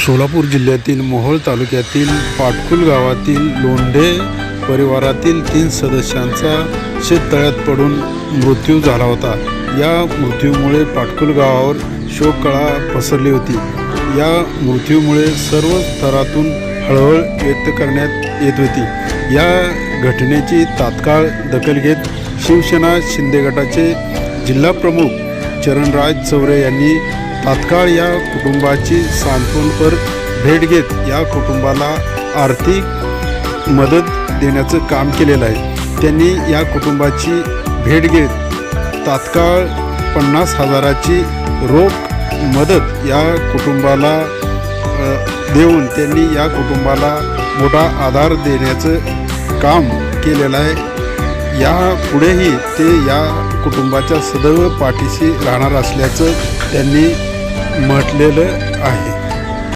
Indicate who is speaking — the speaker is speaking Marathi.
Speaker 1: सोलापूर जिल्ह्यातील मोहोळ तालुक्यातील पाटकुल गावातील लोंढे परिवारातील 3 सदस्यांचा शेततळ्यात पडून मृत्यू झाला होता। या मृत्यूमुळे पाटकुल गावावर शोककळा पसरली होती। या मृत्यूमुळे सर्व स्तरातून हळहळ व्यक्त करण्यात येत होती। या घटनेची तात्काळ दखल घेत शिवसेना शिंदे गटाचे जिल्हा प्रमुख चरणराज चौरे यांनी तात्काळ या कुटुंबाची सांत्वनपर भेट घेत या कुटुंबाला आर्थिक मदत देण्याचं काम केलेलं आहे। त्यांनी या कुटुंबाची भेट घेत तात्काळ 50,000ची रोख मदत या कुटुंबाला देऊन त्यांनी या कुटुंबाला मोठा आधार देण्याचं काम केलेलं आहे। या पुढेही ते या कुटुंबाच्या सदैव पाठीशी राहणार असल्याचं त्यांनी म्हटलेलं आहे।